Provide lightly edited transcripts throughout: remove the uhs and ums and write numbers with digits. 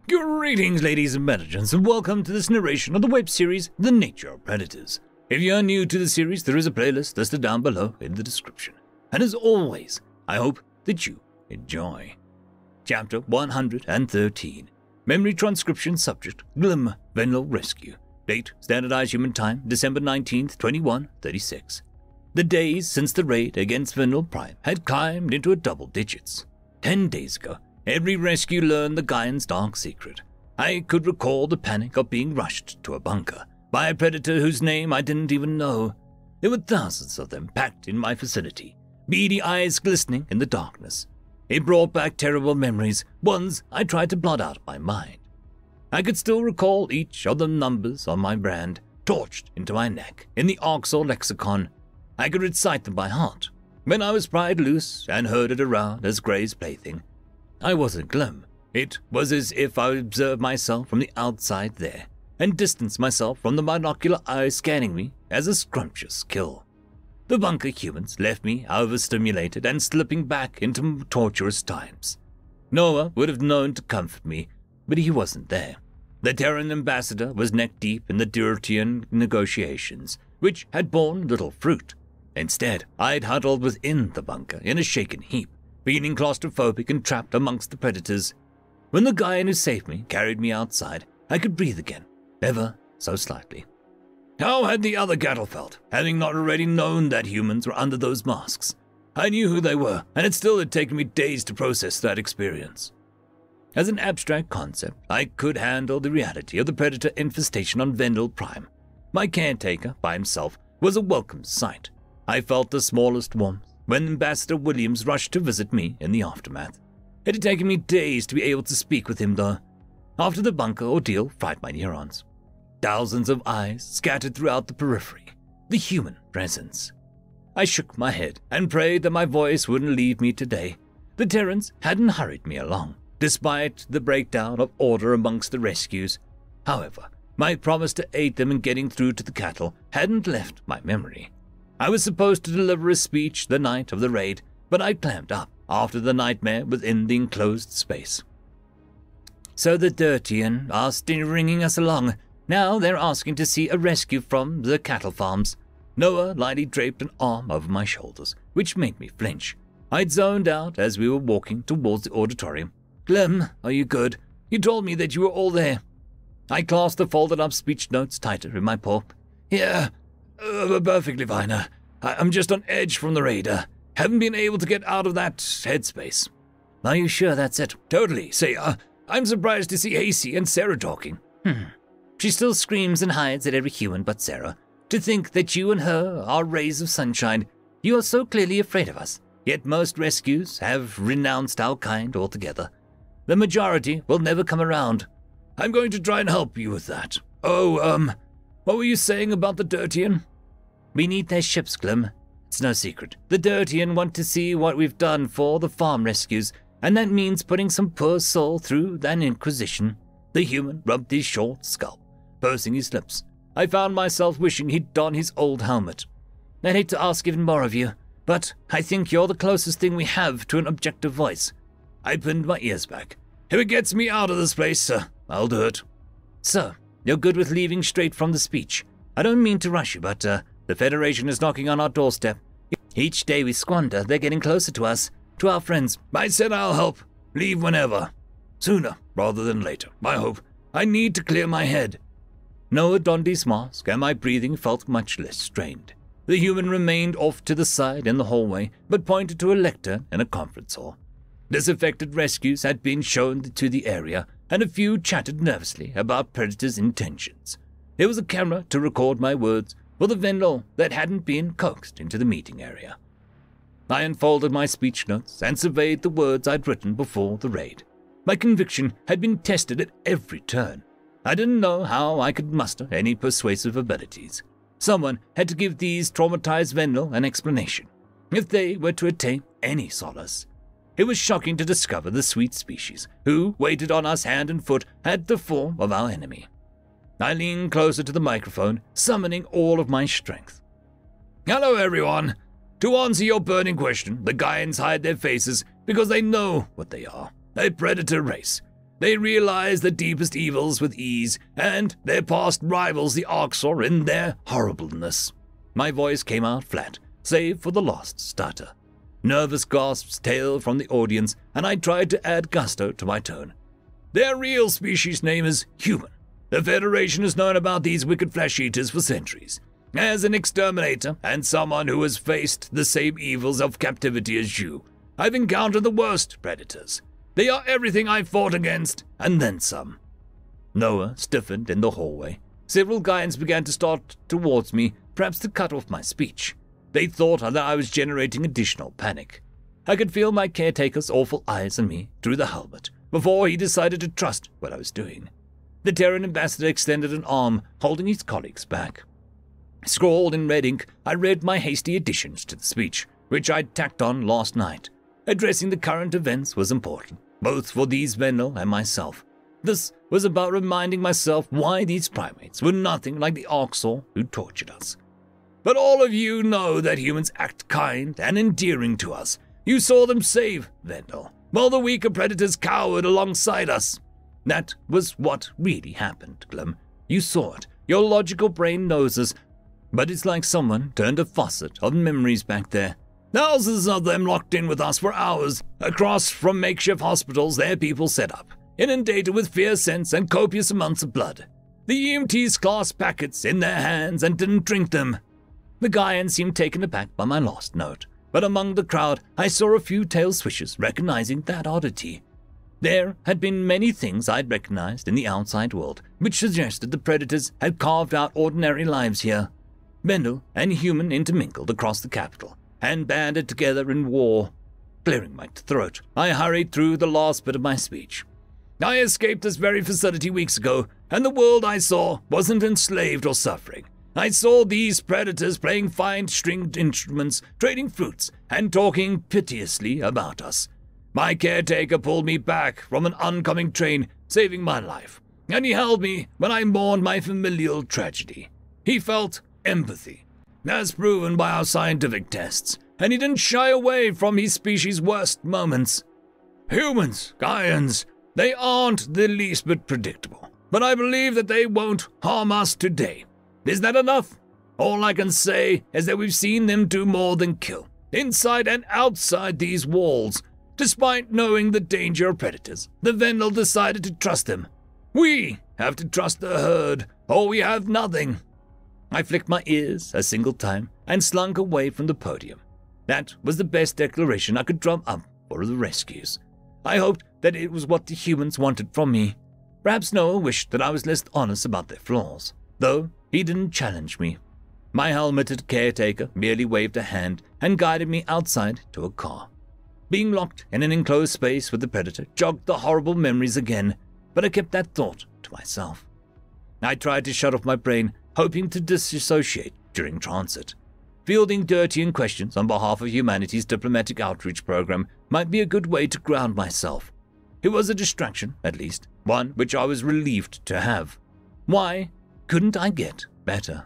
Greetings, ladies and gentlemen, and welcome to this narration of the web series, The Nature of Predators. If you are new to the series, there is a playlist listed down below in the description. And as always, I hope that you enjoy. Chapter 113. Memory Transcription Subject, Glim Venlo Rescue. Date, Standardized Human Time, December 19th, 2136. The days since the raid against Venlo Prime had climbed into double digits. 10 days ago, every rescue learned the Gaian's dark secret. I could recall the panic of being rushed to a bunker by a predator whose name I didn't even know. There were thousands of them packed in my facility, beady eyes glistening in the darkness. It brought back terrible memories, ones I tried to blot out of my mind. I could still recall each of the numbers on my brand, torched into my neck in the Orcs lexicon. I could recite them by heart when I was pried loose and herded around as Gray's plaything. I wasn't glum. It was as if I observed myself from the outside there, and distanced myself from the binocular eyes scanning me as a scrumptious kill. The bunker humans left me overstimulated and slipping back into torturous times. Noah would have known to comfort me, but he wasn't there. The Terran ambassador was neck-deep in the Durtian negotiations, which had borne little fruit. Instead, I'd huddled within the bunker in a shaken heap, feeling claustrophobic and trapped amongst the predators. When the guy who saved me carried me outside, I could breathe again, ever so slightly. How had the other cattle felt, having not already known that humans were under those masks? I knew who they were, and it still had taken me days to process that experience. As an abstract concept, I could handle the reality of the predator infestation on Venlo Prime. My caretaker, by himself, was a welcome sight. I felt the smallest warmth when Ambassador Williams rushed to visit me in the aftermath. It had taken me days to be able to speak with him, though. After the bunker ordeal fried my neurons. Thousands of eyes scattered throughout the periphery. The human presence. I shook my head and prayed that my voice wouldn't leave me today. The Terrans hadn't hurried me along, despite the breakdown of order amongst the rescues. However, my promise to aid them in getting through to the cattle hadn't left my memory. I was supposed to deliver a speech the night of the raid, but I clamped up after the nightmare within the enclosed space. So the Durtian are still ringing us along. Now they're asking to see a rescue from the cattle farms. Noah lightly draped an arm over my shoulders, which made me flinch. I'd zoned out as we were walking towards the auditorium. Clem, are you good? You told me that you were all there. I clasped the folded-up speech notes tighter in my paw. Yeah, perfectly fine. I'm just on edge from the raid. Haven't been able to get out of that headspace. Are you sure that's it? Totally. Say, I'm surprised to see Hasey and Sarah talking. She still screams and hides at every human but Sarah. To think that you and her are rays of sunshine. You are so clearly afraid of us. Yet most rescues have renounced our kind altogether. The majority will never come around. I'm going to try and help you with that. Oh, what were you saying about the Durtian? We need their ships, Glim. It's no secret. The Durtian want to see what we've done for the farm rescues, and that means putting some poor soul through an inquisition. The human rubbed his short scalp, pursing his lips. I found myself wishing he'd don his old helmet. I'd hate to ask even more of you, but I think you're the closest thing we have to an objective voice. I pinned my ears back. If it gets me out of this place, I'll do it. So, you're good with leaving straight from the speech. I don't mean to rush you, but the Federation is knocking on our doorstep. Each day we squander, they're getting closer to us, to our friends. I said I'll help. Leave whenever. Sooner rather than later, I hope. I need to clear my head. Noah donned his mask, and my breathing felt much less strained. The human remained off to the side in the hallway, but pointed to a lectern in a conference hall. Disaffected rescues had been shown to the area, and a few chatted nervously about Predator's intentions. There was a camera to record my words for the Venlo that hadn't been coaxed into the meeting area. I unfolded my speech notes and surveyed the words I'd written before the raid. My conviction had been tested at every turn. I didn't know how I could muster any persuasive abilities. Someone had to give these traumatized Venlo an explanation, if they were to attain any solace. It was shocking to discover the sweet species, who waited on us hand and foot, had the form of our enemy. I leaned closer to the microphone, summoning all of my strength. Hello, everyone. To answer your burning question, the Gaians hide their faces because they know what they are. A predator race. They realize the deepest evils with ease, and their past rivals the Orcs are in their horribleness. My voice came out flat, save for the last stutter. Nervous gasps tailed from the audience, and I tried to add gusto to my tone. Their real species name is human. The Federation has known about these wicked flesh-eaters for centuries. As an exterminator and someone who has faced the same evils of captivity as you, I've encountered the worst predators. They are everything I've fought against, and then some. Noah stiffened in the hallway. Several guardians began to start towards me, perhaps to cut off my speech. They thought that I was generating additional panic. I could feel my caretaker's awful eyes on me through the helmet before he decided to trust what I was doing. The Terran ambassador extended an arm, holding his colleagues back. Scrawled in red ink, I read my hasty additions to the speech, which I'd tacked on last night. Addressing the current events was important, both for these Vendel and myself. This was about reminding myself why these primates were nothing like the Orcs who tortured us. But all of you know that humans act kind and endearing to us. You saw them save Vendel, while the weaker predators cowered alongside us. That was what really happened, Glim. You saw it. Your logical brain knows this. But it's like someone turned a faucet of memories back there. Thousands of them locked in with us for hours, across from makeshift hospitals their people set up, inundated with fear scents and copious amounts of blood. The EMTs clasped packets in their hands and didn't drink them. The Gaian seemed taken aback by my last note, but among the crowd I saw a few tail swishes recognizing that oddity. There had been many things I'd recognized in the outside world, which suggested the predators had carved out ordinary lives here. Vendel and human intermingled across the capital, and banded together in war. Clearing my throat, I hurried through the last bit of my speech. I escaped this very facility weeks ago, and the world I saw wasn't enslaved or suffering. I saw these predators playing fine-stringed instruments, trading fruits, and talking piteously about us. My caretaker pulled me back from an oncoming train, saving my life, and he held me when I mourned my familial tragedy. He felt empathy, as proven by our scientific tests, and he didn't shy away from his species' worst moments. Humans, Gaians, they aren't the least bit predictable, but I believe that they won't harm us today. Is that enough? All I can say is that we've seen them do more than kill, inside and outside these walls. Despite knowing the danger of predators, the Vendel decided to trust them. We have to trust the herd, or we have nothing. I flicked my ears a single time and slunk away from the podium. That was the best declaration I could drum up for the rescues. I hoped that it was what the humans wanted from me. Perhaps Noah wished that I was less honest about their flaws, though he didn't challenge me. My helmeted caretaker merely waved a hand and guided me outside to a car. Being locked in an enclosed space with the predator jogged the horrible memories again, but I kept that thought to myself. I tried to shut off my brain, hoping to disassociate during transit. Fielding dirty questions on behalf of humanity's diplomatic outreach program might be a good way to ground myself. It was a distraction, at least, one which I was relieved to have. Why couldn't I get better?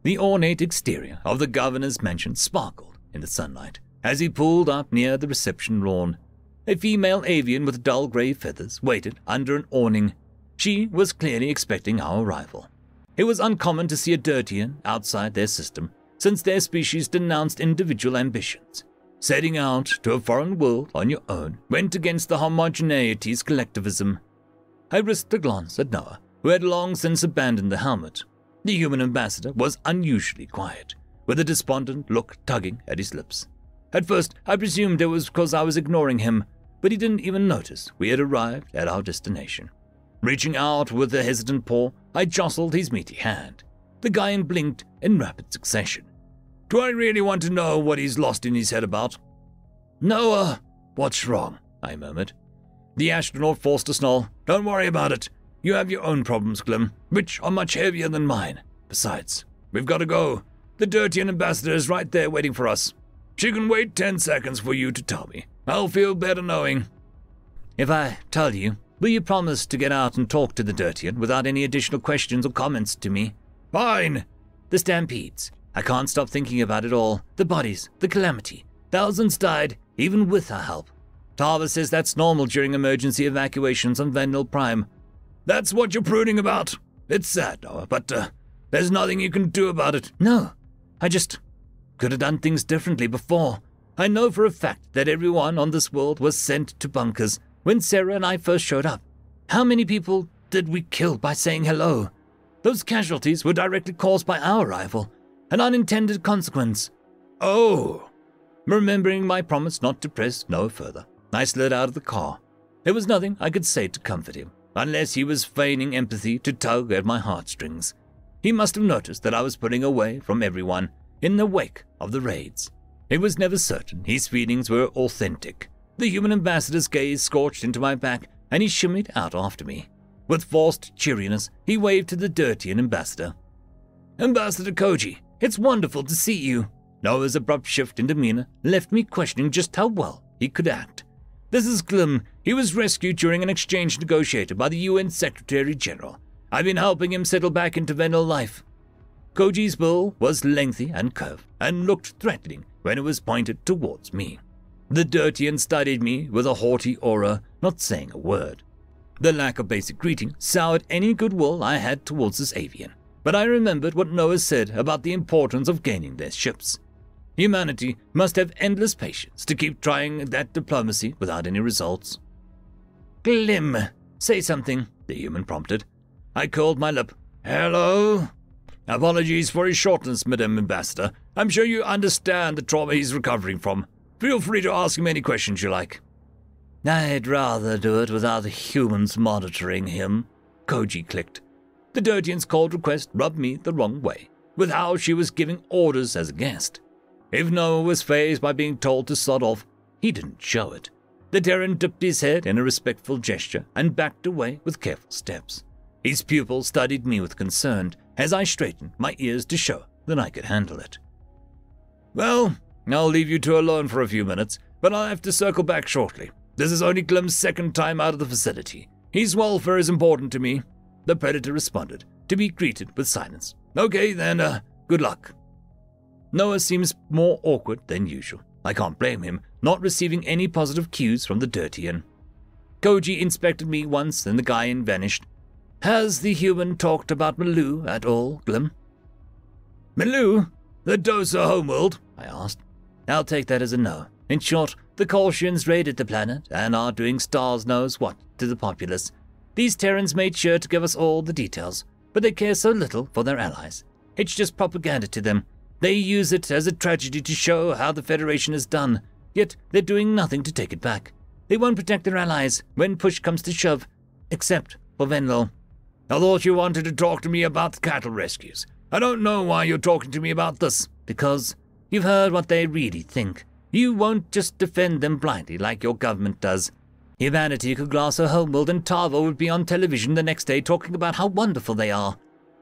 The ornate exterior of the governor's mansion sparkled in the sunlight as he pulled up near the reception lawn. A female avian with dull grey feathers waited under an awning. She was clearly expecting our arrival. It was uncommon to see a Dirtian outside their system, since their species denounced individual ambitions. Setting out to a foreign world on your own went against the homogeneity's collectivism. I risked a glance at Noah, who had long since abandoned the helmet. The human ambassador was unusually quiet, with a despondent look tugging at his lips. At first, I presumed it was because I was ignoring him, but he didn't even notice we had arrived at our destination. Reaching out with a hesitant paw, I jostled his meaty hand. The Gaian blinked in rapid succession. Do I really want to know what he's lost in his head about? Noah, what's wrong? I murmured. The astronaut forced a snarl. Don't worry about it. You have your own problems, Glim, which are much heavier than mine. Besides, we've got to go. The Dirtian ambassador is right there waiting for us. She can wait 10 seconds for you to tell me. I'll feel better knowing. If I tell you, will you promise to get out and talk to the Dirtian without any additional questions or comments to me? Fine. The stampedes. I can't stop thinking about it all. The bodies, the calamity. Thousands died, even with our help. Tarver says that's normal during emergency evacuations on Vendel Prime. That's what you're pruning about. It's sad, Noah, but there's nothing you can do about it. No, I just could have done things differently before. I know for a fact that everyone on this world was sent to bunkers when Sarah and I first showed up. How many people did we kill by saying hello? Those casualties were directly caused by our arrival, an unintended consequence. Oh! Remembering my promise not to press no further, I slid out of the car. There was nothing I could say to comfort him, unless he was feigning empathy to tug at my heartstrings. He must have noticed that I was pulling away from everyone in the wake of the raids. It was never certain his feelings were authentic. The human ambassador's gaze scorched into my back, and he shimmied out after me. With forced cheeriness, he waved to the Dirtian ambassador. Ambassador Koji, it's wonderful to see you. Noah's abrupt shift in demeanor left me questioning just how well he could act. This is Glim. He was rescued during an exchange negotiated by the UN Secretary General. I've been helping him settle back into Vendel life. Koji's bill was lengthy and curved, and looked threatening when it was pointed towards me. The Dirtian studied me with a haughty aura, not saying a word. The lack of basic greeting soured any goodwill I had towards this avian, but I remembered what Noah said about the importance of gaining their ships. Humanity must have endless patience to keep trying that diplomacy without any results. Glim, say something, the human prompted. I curled my lip. Hello? Apologies for his shortness, Madam Ambassador. I'm sure you understand the trauma he's recovering from. Feel free to ask him any questions you like. I'd rather do it without the humans monitoring him, Koji clicked. The Dirtian's cold request rubbed me the wrong way, with how she was giving orders as a guest. If Noah was fazed by being told to sod off, he didn't show it. The Terran dipped his head in a respectful gesture and backed away with careful steps. His pupil studied me with concern as I straightened my ears to show that I could handle it. Well, I'll leave you two alone for a few minutes, but I'll have to circle back shortly. This is only Glim's second time out of the facility. His welfare is important to me, the Predator responded, to be greeted with silence. Okay, then, good luck. Noah seems more awkward than usual. I can't blame him, not receiving any positive cues from the Dirtian. Koji inspected me once, then the Gaian vanished. Has the human talked about Malu at all, Glim? Malu? The Dosa homeworld? I asked. I'll take that as a no. In short, the Kolshians raided the planet and are doing stars knows what to the populace. These Terrans made sure to give us all the details, but they care so little for their allies. It's just propaganda to them. They use it as a tragedy to show how the Federation is done, yet they're doing nothing to take it back. They won't protect their allies when push comes to shove, except for Venlo. I thought you wanted to talk to me about the cattle rescues. I don't know why you're talking to me about this. Because you've heard what they really think. You won't just defend them blindly like your government does. Humanity could glass a homeworld and Tavo would be on television the next day talking about how wonderful they are.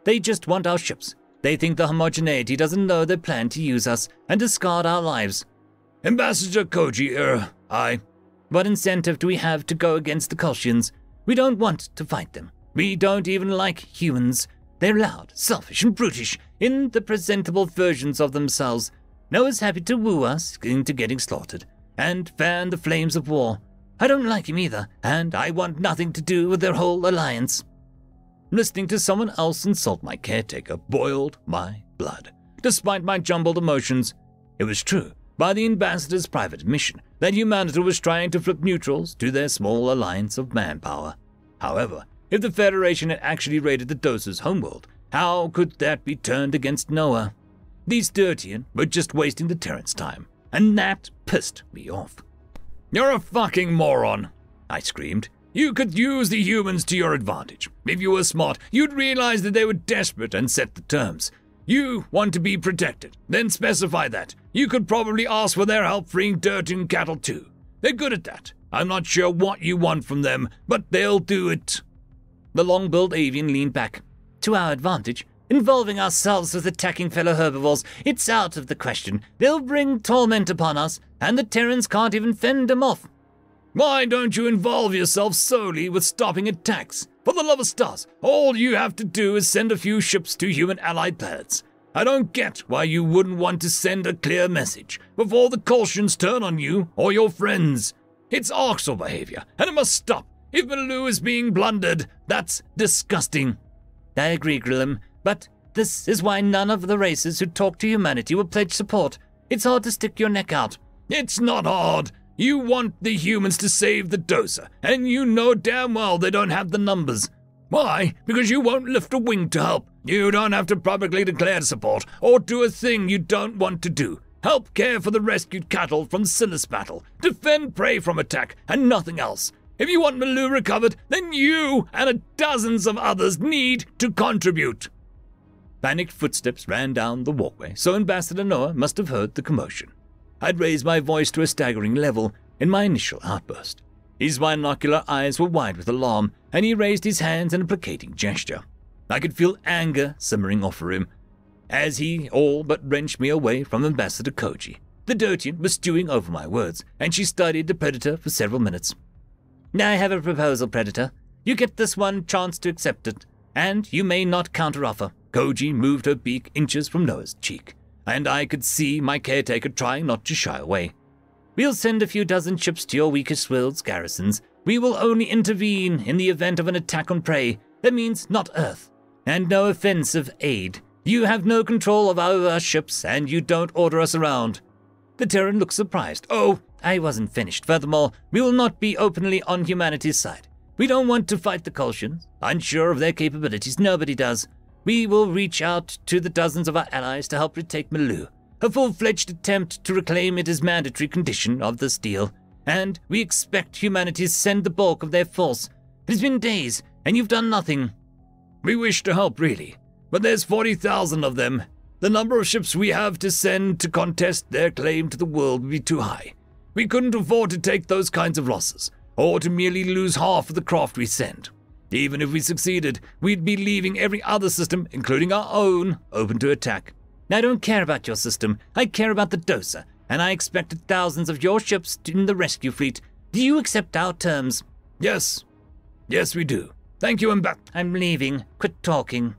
They just want our ships. They think the homogeneity doesn't know their plan to use us and discard our lives. Ambassador Koji, I. What incentive do we have to go against the Kolshians? We don't want to fight them. We don't even like humans. They're loud, selfish, and brutish in the presentable versions of themselves. Noah's happy to woo us into getting slaughtered and fan the flames of war. I don't like him either, and I want nothing to do with their whole alliance. Listening to someone else insult my caretaker boiled my blood. Despite my jumbled emotions, it was true, by the ambassador's private admission, that humanity was trying to flip neutrals to their small alliance of manpower. However, if the Federation had actually raided the Dosa's homeworld, how could that be turned against Noah? These Dirtian were just wasting the Terran's time, and that pissed me off. You're a fucking moron, I screamed. You could use the humans to your advantage. If you were smart, you'd realize that they were desperate and set the terms. You want to be protected, then specify that. You could probably ask for their help freeing Dirtian cattle too. They're good at that. I'm not sure what you want from them, but they'll do it. The long-billed avian leaned back. To our advantage, involving ourselves with attacking fellow herbivores, it's out of the question. They'll bring torment upon us, and the Terrans can't even fend them off. Why don't you involve yourself solely with stopping attacks? For the love of stars, all you have to do is send a few ships to human allied planets. I don't get why you wouldn't want to send a clear message before the Kolshians turn on you or your friends. It's Arxel behavior, and it must stop. If Maloo is being blundered, that's disgusting. I agree, Grillam, but this is why none of the races who talk to humanity will pledge support. It's hard to stick your neck out. It's not hard. You want the humans to save the doser, and you know damn well they don't have the numbers. Why? Because you won't lift a wing to help. You don't have to publicly declare support, or do a thing you don't want to do. Help care for the rescued cattle from Silas battle, defend prey from attack, and nothing else. If you want Maloo recovered, then you and dozens of others need to contribute. Panicked footsteps ran down the walkway, so Ambassador Noah must have heard the commotion. I'd raised my voice to a staggering level in my initial outburst. His binocular eyes were wide with alarm, and he raised his hands in a placating gesture. I could feel anger simmering off for him, as he all but wrenched me away from Ambassador Koji. The Dotian was stewing over my words, and she studied the Predator for several minutes. I have a proposal, Predator. You get this one chance to accept it, and you may not counteroffer. Koji moved her beak inches from Noah's cheek, and I could see my caretaker trying not to shy away. We'll send a few dozen ships to your weakest world's garrisons. We will only intervene in the event of an attack on prey. That means not Earth. And no offensive aid. You have no control of our ships, and you don't order us around. The Terran looked surprised. Oh, I wasn't finished. Furthermore, we will not be openly on humanity's side. We don't want to fight the Kolshians. Unsure of their capabilities, nobody does. We will reach out to the dozens of our allies to help retake Maloo. A full-fledged attempt to reclaim it is mandatory condition of this deal, and we expect humanity to send the bulk of their force. It has been days, and you've done nothing. We wish to help, really, but there's 40,000 of them. The number of ships we have to send to contest their claim to the world would be too high. We couldn't afford to take those kinds of losses, or to merely lose half of the craft we send. Even if we succeeded, we'd be leaving every other system, including our own, open to attack. I don't care about your system. I care about the Dosa, and I expected thousands of your ships in the rescue fleet. Do you accept our terms? Yes. Yes, we do. Thank you, I'm leaving. Quit talking.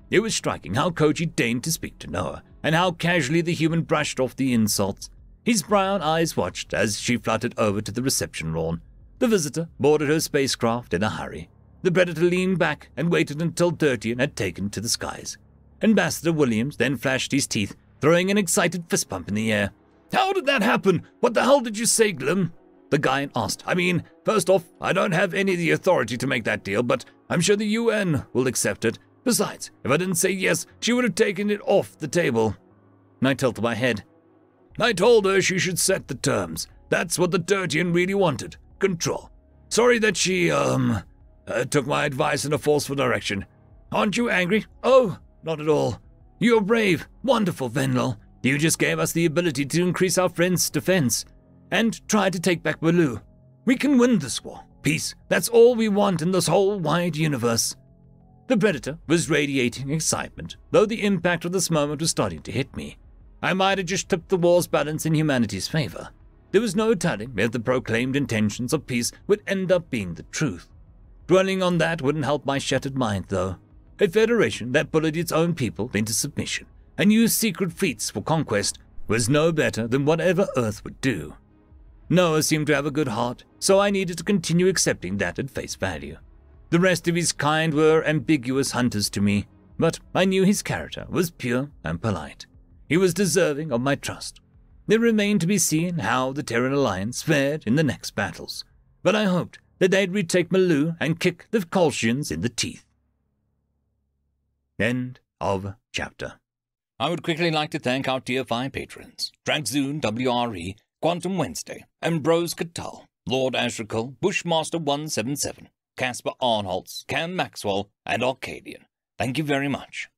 It was striking how Koji deigned to speak to Noah, and how casually the human brushed off the insults. His brown eyes watched as she fluttered over to the reception lawn. The visitor boarded her spacecraft in a hurry. The Predator leaned back and waited until Dirtian had taken to the skies. Ambassador Williams then flashed his teeth, throwing an excited fist pump in the air. How did that happen? What the hell did you say, Glim? The guy asked. I mean, first off, I don't have any of the authority to make that deal, but I'm sure the UN will accept it. Besides, if I didn't say yes, she would have taken it off the table. I tilted my head. I told her she should set the terms. That's what the Dirtian really wanted. Control. Sorry that she, took my advice in a forceful direction. Aren't you angry? Oh, not at all. You're brave. Wonderful, Venlil. You just gave us the ability to increase our friends' defense and try to take back Maloo. We can win this war. Peace. That's all we want in this whole wide universe. The Predator was radiating excitement, though the impact of this moment was starting to hit me. I might have just tipped the war's balance in humanity's favor. There was no telling if the proclaimed intentions of peace would end up being the truth. Dwelling on that wouldn't help my shattered mind, though. A federation that bullied its own people into submission and used secret fleets for conquest was no better than whatever Earth would do. Noah seemed to have a good heart, so I needed to continue accepting that at face value. The rest of his kind were ambiguous hunters to me, but I knew his character was pure and polite. He was deserving of my trust. It remained to be seen how the Terran Alliance fared in the next battles, but I hoped that they'd retake Maloo and kick the Kolshians in the teeth. End of chapter. I would quickly like to thank our Tier 5 patrons, Dragzoon W.R.E, Quantum Wednesday, Ambrose Catal, Lord Ashrakal, Bushmaster 177, Casper Arnholtz, Cam Maxwell, and Arcadian. Thank you very much.